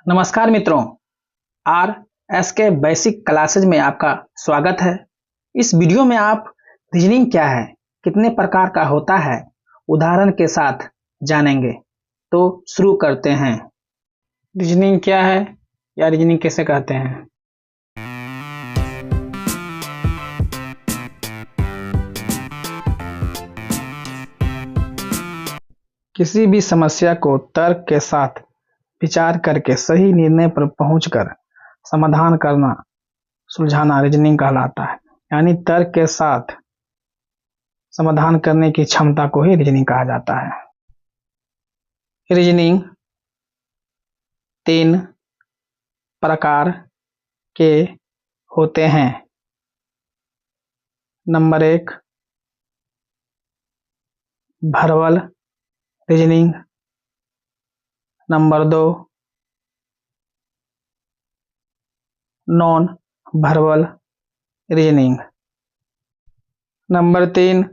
नमस्कार मित्रों, R S के बेसिक क्लासेज में आपका स्वागत है। इस वीडियो में आप रीजनिंग क्या है, कितने प्रकार का होता है, उदाहरण के साथ जानेंगे। तो शुरू करते हैं। रीजनिंग क्या है या रीजनिंग कैसे कहते हैं? किसी भी समस्या को तर्क के साथ विचार करके सही निर्णय पर पहुंचकर समाधान करना, सुलझाना रीजनिंग कहलाता है। यानी तर्क के साथ समाधान करने की क्षमता को ही रीजनिंग कहा जाता है। रीजनिंग 3 प्रकार के होते हैं। Number 1 verbal reasoning, number 2 non verbal reasoning, number 3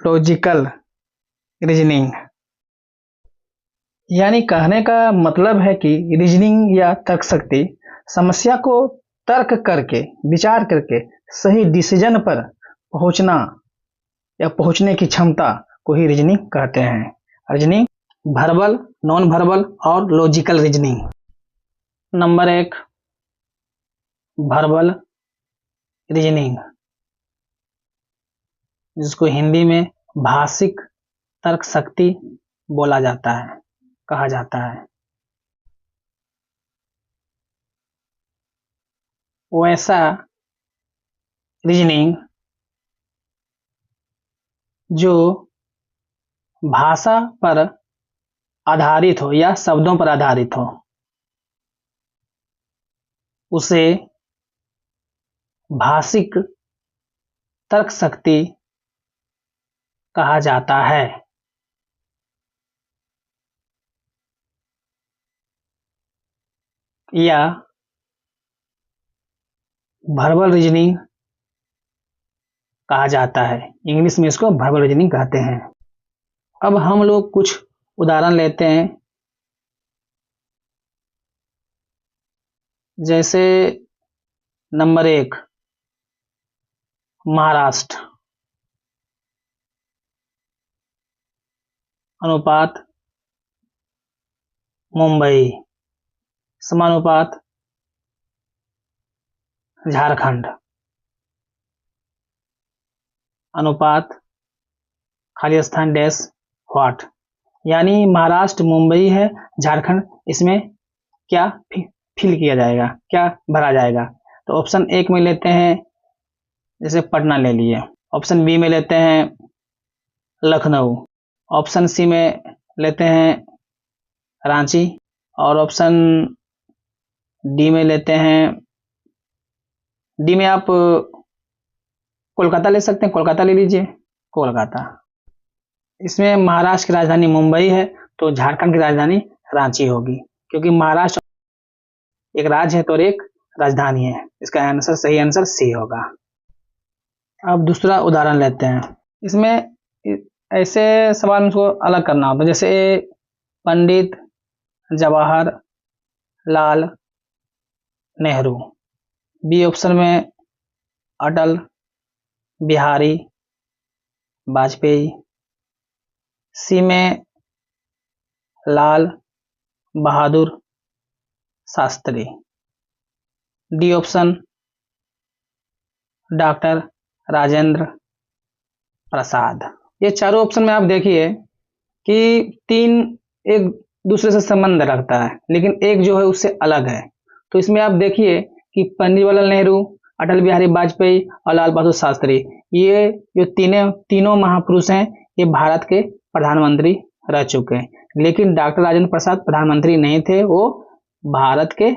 logical reasoning. यानी कहने का मतलब है कि रीजनिंग या तर्क शक्ति समस्या को तर्क करके, विचार करके सही डिसीजन पर पहुंचना या पहुंचने की क्षमता को ही रीजनिंग कहते हैं। रीजनिंग वर्बल, नॉन वर्बल और logical reasoning. Number 1 verbal reasoning, जिसको हिंदी में भाषिक तर्क शक्ति बोला जाता है, कहा जाता है। वैसा रीजनिंग जो भाषा पर आधारित हो या शब्दों पर आधारित हो, उसे भाषिक तर्क शक्ति कहा जाता है। या वर्बल रीजनिंग कहा जाता है। इंग्लिश में इसको वर्बल रीजनिंग कहते हैं। अब हम लोग कुछ उदाहरण लेते हैं। जैसे नंबर 1 महाराष्ट्र अनुपात मुंबई समानुपात झारखंड अनुपात खाली स्थान डैश व्हाट। यानी महाराष्ट्र मुंबई है, झारखंड इसमें क्या फिल किया जाएगा, क्या भरा जाएगा। तो ऑप्शन 1 में लेते हैं, जैसे पटना ले लिए। ऑप्शन बी में लेते हैं लखनऊ। ऑप्शन सी में लेते हैं रांची। और ऑप्शन डी में लेते हैं, डी में आप कोलकाता ले सकते हैं, कोलकाता ले लीजिए, कोलकाता। इसमें महाराष्ट्र की राजधानी मुंबई है, तो झारखंड की राजधानी रांची होगी, क्योंकि महाराष्ट्र एक राज्य है तो एक राजधानी है। इसका आंसर, सही आंसर सी होगा। अब दूसरा उदाहरण लेते हैं। इसमें ऐसे सवाल मुझको अलग करना होता है, जैसे पंडित जवाहरलाल नेहरू। बी ऑप्शन में अटल बिहारी वाजपेयी। सी में Lal Bahadur Shastri. D option doctor Rajendra Prasad. ये चारों ऑप्शन में आप देखिए कि तीन एक दूसरे से संबंध रखता है, लेकिन एक जो है उससे अलग है। तो इसमें आप देखिए कि पंडित जवाहरलाल नेहरू, अटल बिहारी वाजपेयी और लाल बहादुर शास्त्री, ये जो तीनों महापुरुष हैं, ये भारत के प्रधानमंत्री रह चुके हैं। लेकिन डॉक्टर राजेंद्र प्रसाद प्रधानमंत्री नहीं थे, वो भारत के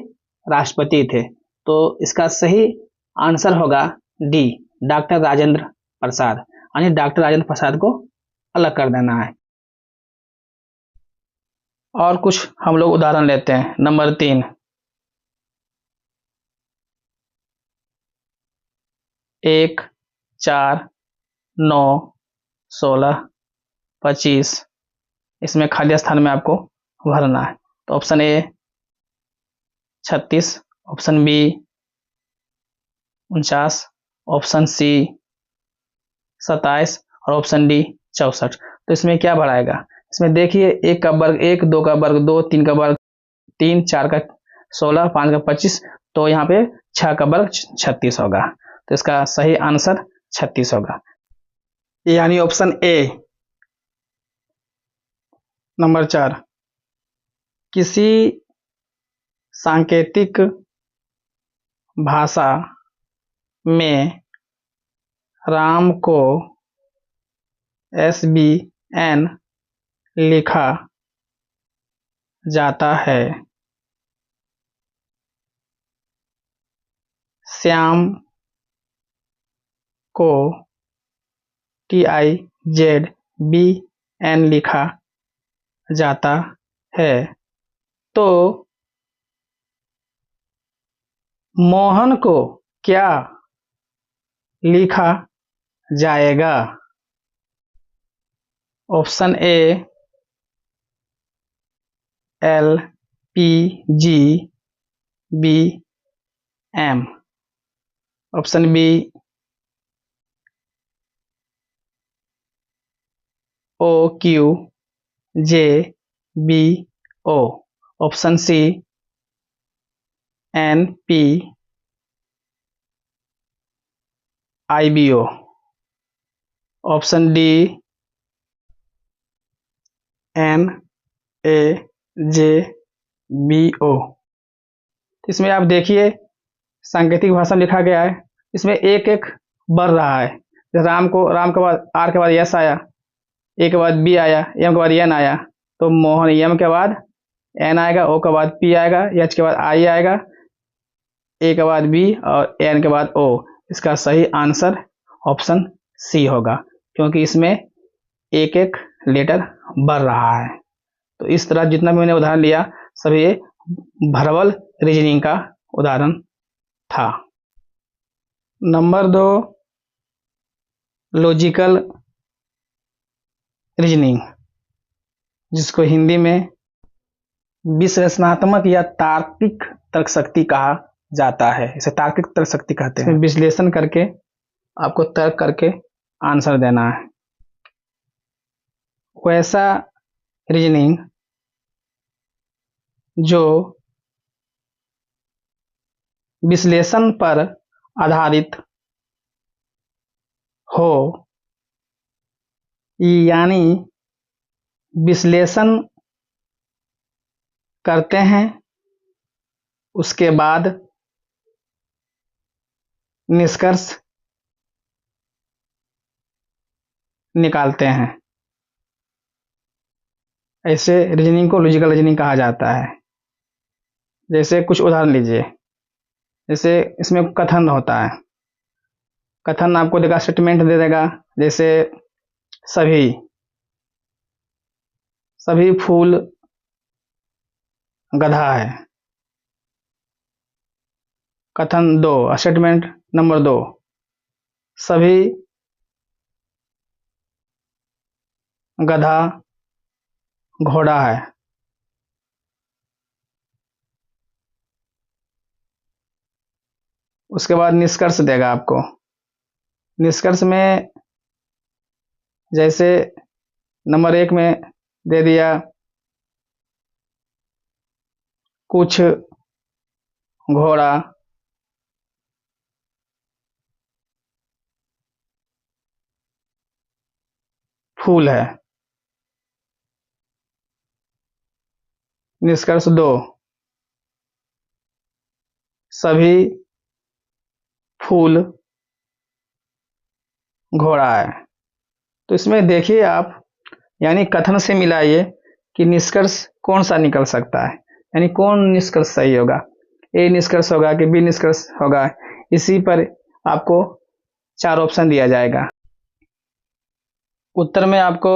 राष्ट्रपति थे। तो इसका सही आंसर होगा डी, डॉक्टर राजेंद्र प्रसाद। यानी डॉक्टर राजेंद्र प्रसाद को अलग कर देना है। और कुछ हम लोग उदाहरण लेते हैं। नंबर 3 1 4 9 16 25। इसमें खाली स्थान में आपको भरना है। तो option A 36, option B 49, option C 27 और ऑप्शन डी 64। तो इसमें क्या बढ़ाएगा? इसमें देखिए, एक का वर्ग एक, दो का वर्ग दो, तीन का वर्ग तीन, चार का 16, पांच का 25, तो यहाँ पे 6 का वर्ग 36 होगा। तो इसका सही आंसर 36 होगा, यानी ऑप्शन ए नंबर 4। किसी सांकेतिक भाषा में राम को SBN लिखा जाता है, श्याम को TIZBN लिखा जाता है, तो मोहन को क्या लिखा जाएगा? Option A LPGBM, option B OQJBO, option C NPIBO, option D NAJBO। इसमें आप देखिए, सांकेतिक भाषा में लिखा गया है, इसमें एक एक बढ़ रहा है। राम के बाद आर के बाद यस आया, ए के बाद बी आया, एम के बाद एन आया, तो मोहन एम के बाद एन आएगा, ओ के बाद पी आएगा, एच के बाद आई आएगा, ए के बाद बी और एन के बाद ओ। इसका सही आंसर ऑप्शन सी होगा, क्योंकि इसमें एक एक लेटर बढ़ रहा है। तो इस तरह जितना भी मैंने उदाहरण लिया, सभी वर्बल रीजनिंग का उदाहरण था। नंबर 2, लॉजिकल रीजनिंग, जिसको हिंदी में विश्लेषणात्मक या तार्किक तर्क शक्ति कहा जाता है। इसे तार्किक तर्क शक्ति कहते हैं। विश्लेषण करके आपको तर्क करके आंसर देना है। वैसा रीजनिंग जो विश्लेषण पर आधारित हो, यानी विश्लेषण करते हैं, उसके बाद निष्कर्ष निकालते हैं, ऐसे रीजनिंग को लॉजिकल रीजनिंग कहा जाता है। जैसे कुछ उदाहरण लीजिए, जैसे इसमें कथन होता है, कथन आपको देगा, स्टेटमेंट दे देगा, जैसे सभी सभी फूल गधा है। कथन 2, स्टेटमेंट नंबर 2, सभी गधा घोड़ा है। उसके बाद निष्कर्ष देगा आपको। निष्कर्ष में जैसे नंबर 1 में दे दिया, कुछ घोड़ा फूल है। निष्कर्ष 2, सभी फूल घोड़ा है। तो इसमें देखिए आप, यानी कथन से मिलाइए कि निष्कर्ष कौन सा निकल सकता है, यानी कौन निष्कर्ष सही होगा, ए निष्कर्ष होगा कि बी निष्कर्ष होगा। इसी पर आपको 4 ऑप्शन दिया जाएगा। उत्तर में आपको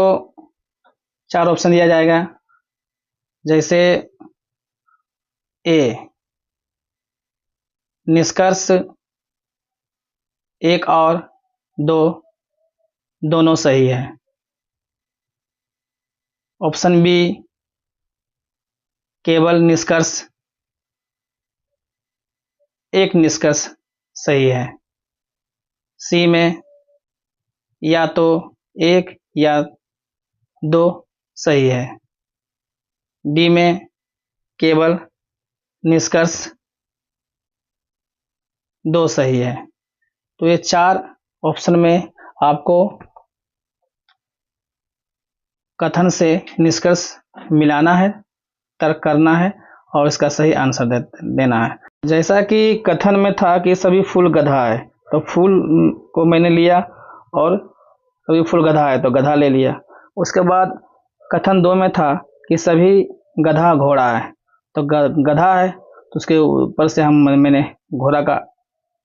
4 ऑप्शन दिया जाएगा, जैसे ए निष्कर्ष 1 और 2 दोनों सही है। ऑप्शन बी केवल निष्कर्ष एक निष्कर्ष सही है। सी में या तो एक या दो सही है। डी में केवल निष्कर्ष दो सही है। तो ये चार ऑप्शन में आपको कथन से निष्कर्ष मिलाना है, तर्क करना है और इसका सही आंसर देना है। जैसा कि कथन में था कि सभी फूल गधा है, तो फूल को मैंने लिया और सभी फूल गधा है तो गधा ले लिया। उसके बाद कथन 2 में था कि सभी गधा घोड़ा है, तो गधा है तो उसके ऊपर से मैंने घोड़ा का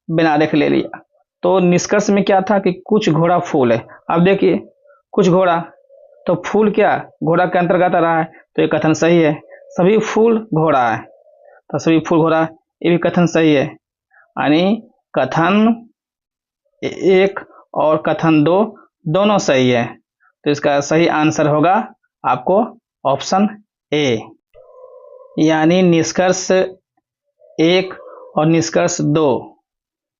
बिना रेख ले लिया। तो निष्कर्ष में क्या था कि कुछ घोड़ा फूल है। अब देखिए कुछ घोड़ा, तो फूल क्या घोड़ा के अंतर्गत आ रहा है, तो ये कथन सही है। सभी फूल घोड़ा है, तो सभी फूल घोड़ा, ये भी कथन सही है। यानी कथन 1 और कथन 2 दोनों सही है। तो इसका सही आंसर होगा आपको ऑप्शन ए, यानी निष्कर्ष 1 और निष्कर्ष 2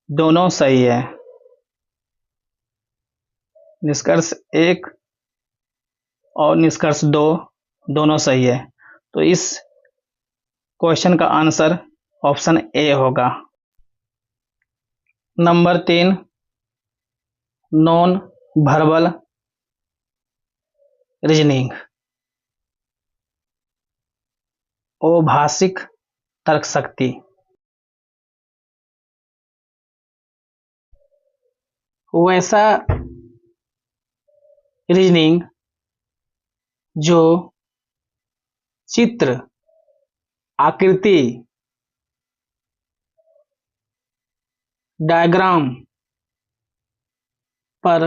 दोनों सही है। निष्कर्ष 1 और निष्कर्ष 2 दोनों सही है। तो इस क्वेश्चन का आंसर ऑप्शन ए होगा। नंबर 3, नॉन वर्बल रीजनिंग, अभाषिक तर्क शक्ति। वैसा रीजनिंग जो चित्र, आकृति, डायग्राम पर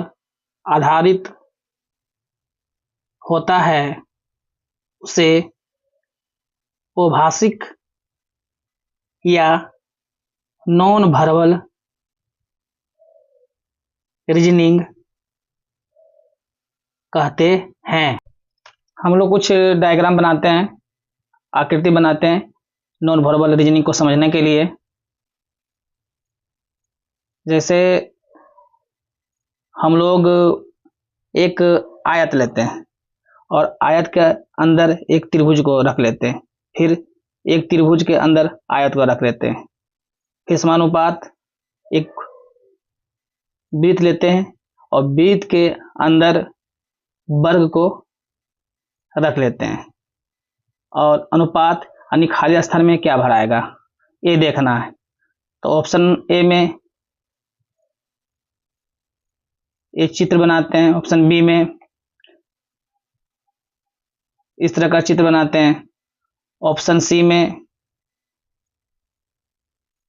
आधारित होता है, उसे अभाषिक या नॉन वर्बल रीजनिंग कहते हैं। हम लोग कुछ डायग्राम बनाते हैं, आकृति बनाते हैं नॉन वर्बल रीजनिंग को समझने के लिए। जैसे हम लोग एक आयत लेते हैं और आयत के अंदर एक त्रिभुज को रख लेते हैं, फिर एक त्रिभुज के अंदर आयत को रख लेते हैं, फिर समानुपात एक वृत्त लेते हैं और वृत्त के अंदर वर्ग को रख लेते हैं और अनुपात यानी खाली स्थान में क्या भराएगा ये देखना है। तो ऑप्शन ए में एक चित्र बनाते हैं, ऑप्शन बी में इस तरह का चित्र बनाते हैं, ऑप्शन सी में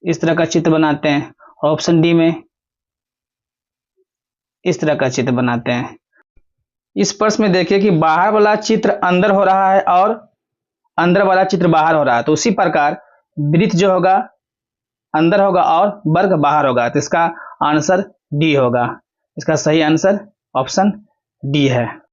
इस तरह का चित्र बनाते हैं और ऑप्शन डी में इस तरह का चित्र बनाते हैं। इस प्रश्न में देखिए कि बाहर वाला चित्र अंदर हो रहा है और अंदर वाला चित्र बाहर हो रहा है, तो उसी प्रकार वृत्त जो होगा अंदर होगा और वर्ग बाहर होगा, तो इसका आंसर डी होगा। इसका सही आंसर ऑप्शन डी है।